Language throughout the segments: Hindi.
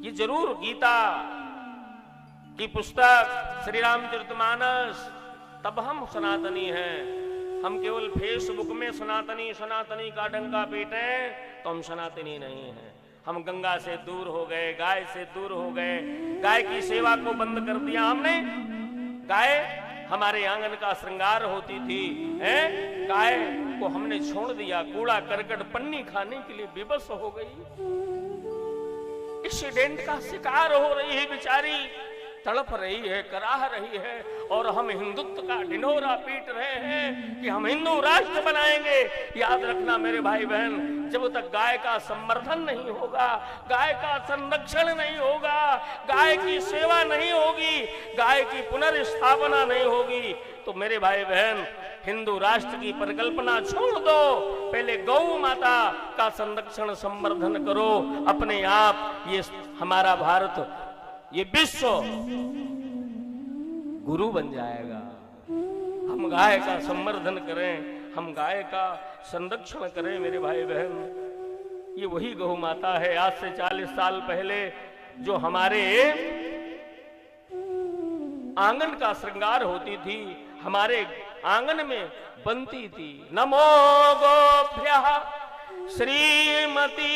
ये जरूर गीता की पुस्तक, श्री रामचरितमानस, तब हम सनातनी हैं। हम केवल फेसबुक में सनातनी सनातनी का डंका पीटे तो हम सनातनी नहीं हैं। हम गंगा से दूर हो गए, गाय से दूर हो गए, गाय की सेवा को बंद कर दिया हमने। गाय हमारे आंगन का श्रृंगार होती थी, हैं? गाय को हमने छोड़ दिया, कूड़ा करकट पन्नी खाने के लिए विवश हो गई। एक्सीडेंट का शिकार हो रही है बेचारी, तड़प रही है, कराह रही है, और हम हिंदुत्व का ढिंढोरा पीट रहे हैं कि हम हिंदू राष्ट्र बनाएंगे। याद रखना मेरे भाई बहन, जब तक गाय का संवर्धन नहीं होगा, गाय का संरक्षण नहीं होगा, गाय की सेवा नहीं होगी, गाय की पुनर्स्थापना नहीं होगी, तो मेरे भाई बहन हिंदू राष्ट्र की परिकल्पना छोड़ दो। पहले गौ माता का संरक्षण संवर्धन करो अपने आप। ये हमारा भारत, ये विश्व गुरु बन जाएगा। हम गाय का संवर्धन करें, हम गाय का संरक्षण करें मेरे भाई बहन। ये वही गौ माता है आज से 40 साल पहले जो हमारे आंगन का श्रृंगार होती थी, हमारे आंगन में बनती थी। नमो गोभ्यः श्रीमतीभ्यः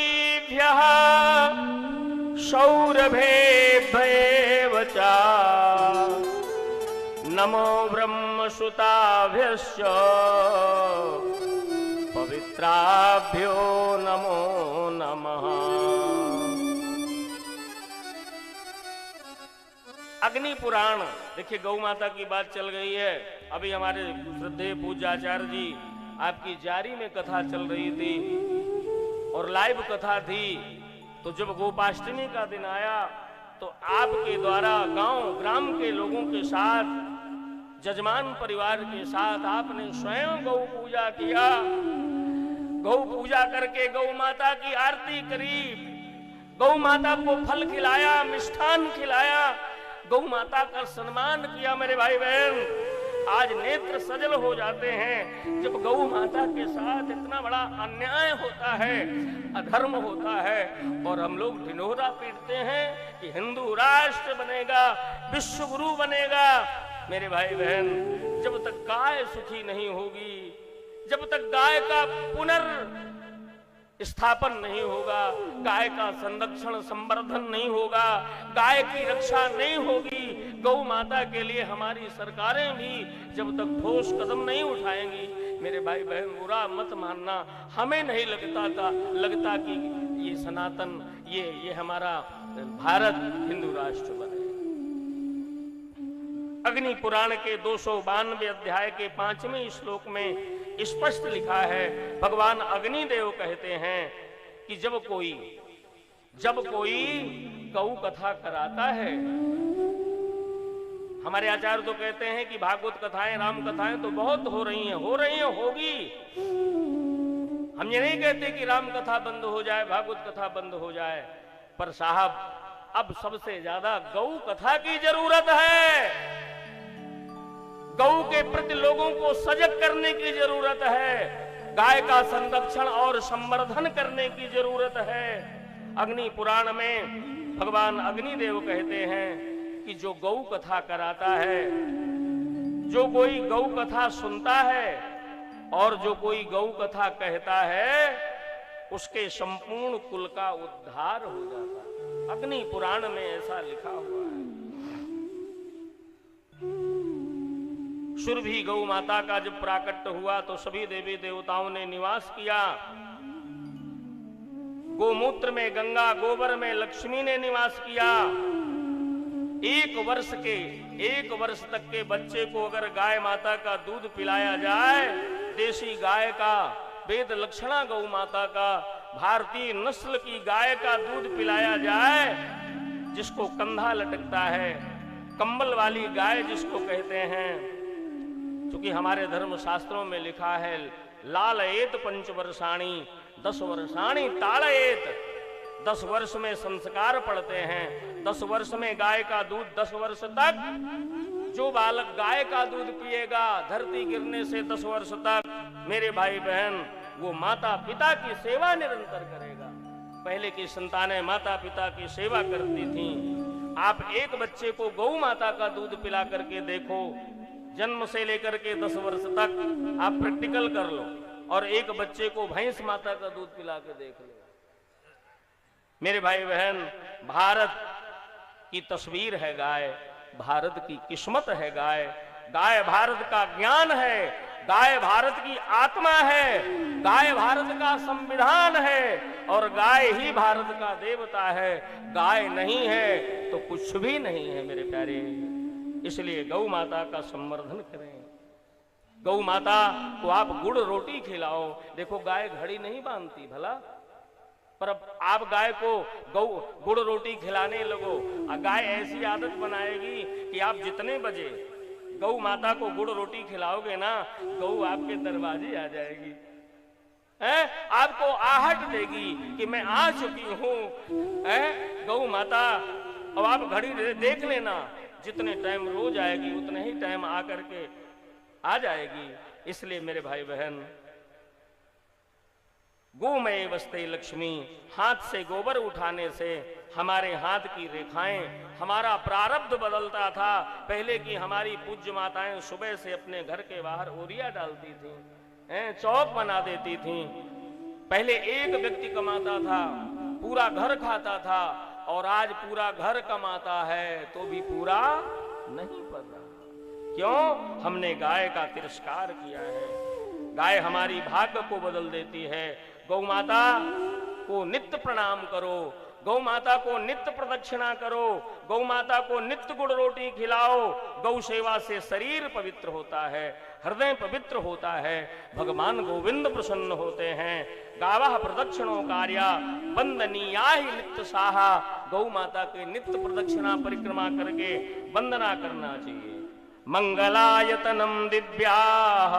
सौरभेभ्येव च नमो ब्रह्मसुताभ्यश्च पवित्राभ्यो नमो नमः। अग्नि पुराण, देखिए गौ माता की बात चल गई है। अभी हमारे श्रद्धेय पूज्याचार्य जी आपकी जारी में कथा चल रही थी और लाइव कथा थी। तो जब गोपाष्टमी का दिन आया तो आपके द्वारा गांव ग्राम के लोगों के साथ, जजमान परिवार के साथ आपने स्वयं गौ पूजा किया। गौ पूजा करके गौ माता की आरती करी, गौ माता को फल खिलाया, मिष्ठान खिलाया, गौ माता का सम्मान किया। मेरे भाई बहन आज नेत्र सजल हो जाते हैं जब गौ माता के साथ इतना बड़ा अन्याय होता है, अधर्म होता है, और हम लोग ढिंढोरा पीटते हैं कि हिंदू राष्ट्र बनेगा, विश्व गुरु बनेगा। मेरे भाई बहन जब तक गाय सुखी नहीं होगी, जब तक गाय का स्थापन नहीं होगा, गाय का संरक्षण संवर्धन नहीं होगा, गाय की रक्षा नहीं होगी, गौ माता के लिए हमारी सरकारें भी जब तक ठोस कदम नहीं उठाएंगी, मेरे भाई बहन बुरा मत मानना, हमें नहीं लगता कि ये सनातन, ये हमारा भारत हिंदू राष्ट्र बने। अग्नि पुराण के 292 अध्याय के 5वें श्लोक में स्पष्ट लिखा है, भगवान अग्निदेव कहते हैं कि जब कोई गौ कथा कराता है, हमारे आचार्य तो कहते हैं कि भागवत कथाएं, राम कथाएं तो बहुत हो रही हैं, होगी। हम ये नहीं कहते कि राम कथा बंद हो जाए, भागवत कथा बंद हो जाए, पर साहब अब सबसे ज्यादा गौ कथा की जरूरत है। गौ के प्रति लोगों को सजग करने की जरूरत है, गाय का संरक्षण और संवर्धन करने की जरूरत है। अग्नि पुराण में भगवान अग्निदेव कहते हैं कि जो गौ कथा कराता है, जो कोई गौ कथा सुनता है और जो कोई गौ कथा कहता है, उसके संपूर्ण कुल का उद्धार हो जाता है। अग्नि पुराण में ऐसा लिखा हुआ है। सुरभि गौ माता का जब प्राकट्य हुआ तो सभी देवी देवताओं ने निवास किया। गोमूत्र में गंगा, गोबर में लक्ष्मी ने निवास किया। 1 वर्ष तक के बच्चे को अगर गाय माता का दूध पिलाया जाए, देसी गाय का, वेद लक्षणा गौ माता का, भारतीय नस्ल की गाय का दूध पिलाया जाए, जिसको कंधा लटकता है, कंबल वाली गाय जिसको कहते हैं, क्योंकि हमारे धर्म शास्त्रों में लिखा है लालयेत 5 वर्षाणी 10 वर्षाणी ताड़येत। 10 वर्ष में संस्कार पढ़ते हैं, 10 वर्ष में गाय का दूध, 10 वर्ष तक जो बालक गाय का दूध पिएगा धरती गिरने से 10 वर्ष तक, मेरे भाई बहन वो माता पिता की सेवा निरंतर करेगा। पहले की संतानें माता पिता की सेवा करती थीं। आप एक बच्चे को गौ माता का दूध पिला करके देखो, जन्म से लेकर के 10 वर्ष तक आप प्रैक्टिकल कर लो, और एक बच्चे को भैंस माता का दूध पिला के देख लो। मेरे भाई बहन, भारत की तस्वीर है गाय, भारत की किस्मत है गाय, गाय भारत का ज्ञान है, गाय भारत की आत्मा है, गाय भारत का संविधान है, और गाय ही भारत का देवता है। गाय नहीं है तो कुछ भी नहीं है मेरे प्यारे। इसलिए गौ माता का संवर्धन करें। गौ माता को आप गुड़ रोटी खिलाओ। देखो गाय घड़ी नहीं बांधती भला, पर आप गाय को गुड़ रोटी खिलाने लगो, गाय ऐसी आदत बनाएगी कि आप जितने बजे गौ माता को गुड़ रोटी खिलाओगे ना, गौ आपके दरवाजे आ जाएगी, आपको आहट देगी कि मैं आ चुकी हूं। गौ माता, अब आप घड़ी देख लेना, जितने टाइम रोज आएगी उतने ही टाइम आकर के आ जाएगी। इसलिए मेरे भाई बहन, गोमय वस्ते लक्ष्मी, हाथ से गोबर उठाने से हमारे हाथ की रेखाएं, हमारा प्रारब्ध बदलता था। पहले की हमारी पूज्य माताएं सुबह से अपने घर के बाहर ओरिया डालती थी, चौक बना देती थी। पहले एक व्यक्ति कमाता था, पूरा घर खाता था, और आज पूरा घर कमाता है तो भी पूरा नहीं पड़ रहा। क्यों? हमने गाय का तिरस्कार किया है। गाय हमारी भाग्य को बदल देती है। गौ माता को नित्य प्रणाम करो, गौ माता को नित्य प्रदक्षिणा करो, गौ माता को नित्य गुड़ रोटी खिलाओ। गौ सेवा से शरीर पवित्र होता है, हृदय पवित्र होता है, भगवान गोविंद प्रसन्न होते हैं। गावः प्रदक्षिणो कार्या वंदनीया ही नित्य साहा। गौ माता के नित्य प्रदक्षिणा परिक्रमा करके वंदना करना चाहिए। मंगलायतनम दिव्याः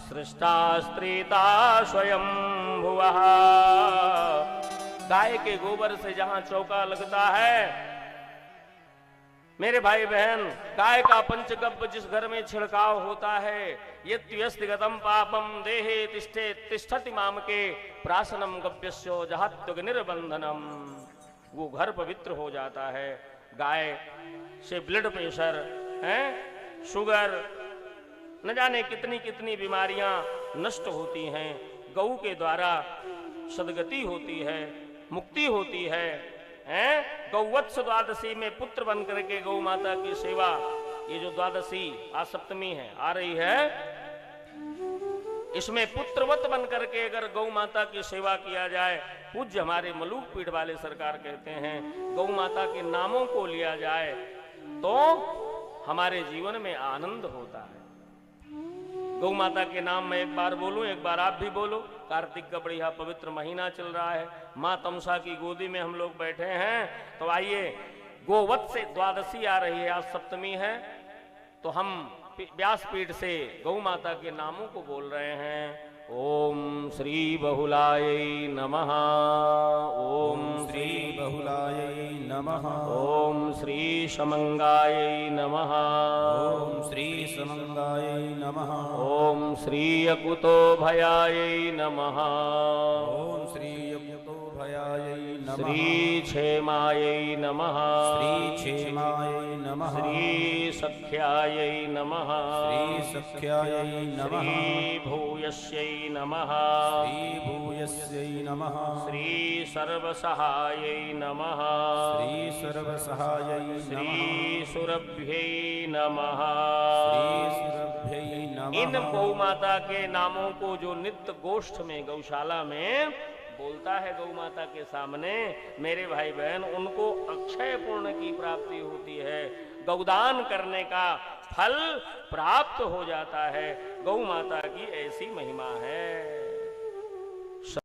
सृष्टा स्त्रीता स्वयं भुवः। गाय के गोबर से जहां चौका लगता है मेरे भाई बहन, गाय का पंचगव्य जिस घर में छिड़काव होता है, यस्तिगतम पापम देहे तिष्ठे तिष्ठति माम के प्रासनम गव्यस्यो जहात्युग्निर्बंधनम, वो घर पवित्र हो जाता है। गाय से ब्लड प्रेशर है, शुगर, न जाने कितनी कितनी बीमारियां नष्ट होती हैं। गौ के द्वारा सदगति होती है, मुक्ति होती है। गौवत्स द्वादशी में पुत्र बन करके गौ माता की सेवा, ये जो द्वादशी आज सप्तमी है आ रही है, इसमें पुत्रवत बन करके अगर गौ माता की सेवा किया जाए, पूज्य हमारे मलूक पीठ वाले सरकार कहते हैं, गौ माता के नामों को लिया जाए तो हमारे जीवन में आनंद होता है। गौ माता के नाम में एक बार बोलूं, एक बार आप भी बोलो। कार्तिक का बढ़िया पवित्र महीना चल रहा है, माँ तमसा की गोदी में हम लोग बैठे हैं, तो आइए गोवत्स से द्वादशी आ रही है, आज सप्तमी है, तो हम व्यासपीठ से गौ माता के नामों को बोल रहे हैं। ओम श्री बहुलायै नमः, ओम श्री बहुलायै नमः, ओम श्री समंगायै नमः, ओम श्री समंगायै नमः, ओम श्री अकुतो भयायै नमः, ओम श्री अकुतो भयायै नमः, श्री क्षेमायै नमः, श्री क्षेमायै नमः, श्री सख्यायै नमः, श्री सख्यायै नमः, श्री भूयस्यै नमः, श्री भूयस्यै नमः, श्री सर्वसहायै नमः, श्री सर्वसहायै नमः, श्री सुरभ्यै नमः। श्री सुरभ्यै नमः। इन गौ माता के नामों को जो नित्य गोष्ठ में, गौशाला में बोलता है गौ माता के सामने, मेरे भाई बहन, उनको अक्षय पूर्ण की प्राप्ति होती है, गौदान करने का फल प्राप्त हो जाता है। गौ माता की ऐसी महिमा है।